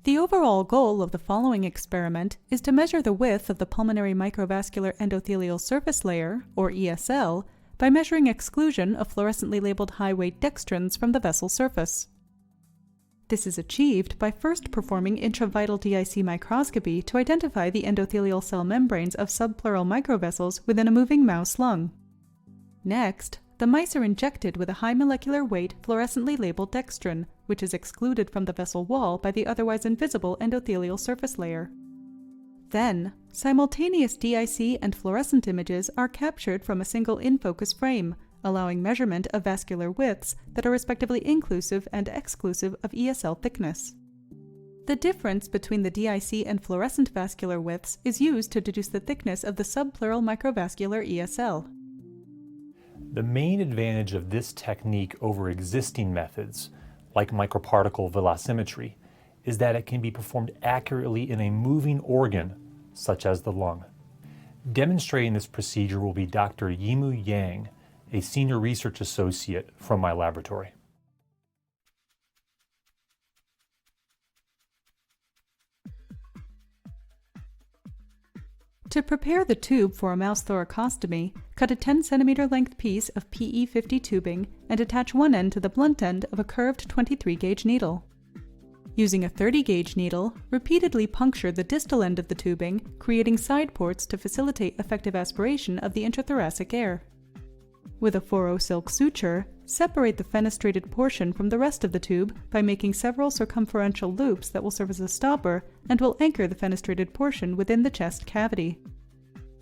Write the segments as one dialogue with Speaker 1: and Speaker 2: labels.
Speaker 1: The overall goal of the following experiment is to measure the width of the pulmonary microvascular endothelial surface layer, or ESL, by measuring exclusion of fluorescently labeled high-weight dextrins from the vessel surface. This is achieved by first performing intravital DIC microscopy to identify the endothelial cell membranes of subpleural microvessels within a moving mouse lung. Next, the mice are injected with a high molecular weight fluorescently labeled dextrin, which is excluded from the vessel wall by the otherwise invisible endothelial surface layer. Then, simultaneous DIC and fluorescent images are captured from a single in-focus frame, allowing measurement of vascular widths that are respectively inclusive and exclusive of ESL thickness. The difference between the DIC and fluorescent vascular widths is used to deduce the thickness of the subpleural microvascular ESL.
Speaker 2: The main advantage of this technique over existing methods, like microparticle velocimetry, is that it can be performed accurately in a moving organ, such as the lung. Demonstrating this procedure will be Dr. Yimu Yang, a senior research associate from my laboratory.
Speaker 1: To prepare the tube for a mouse thoracostomy, cut a 10 cm length piece of PE50 tubing and attach one end to the blunt end of a curved 23 gauge needle. Using a 30 gauge needle, repeatedly puncture the distal end of the tubing, creating side ports to facilitate effective aspiration of the intrathoracic air. With a 4/0 silk suture, separate the fenestrated portion from the rest of the tube by making several circumferential loops that will serve as a stopper and will anchor the fenestrated portion within the chest cavity.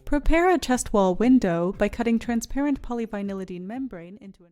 Speaker 1: Prepare a chest wall window by cutting transparent polyvinylidene membrane into an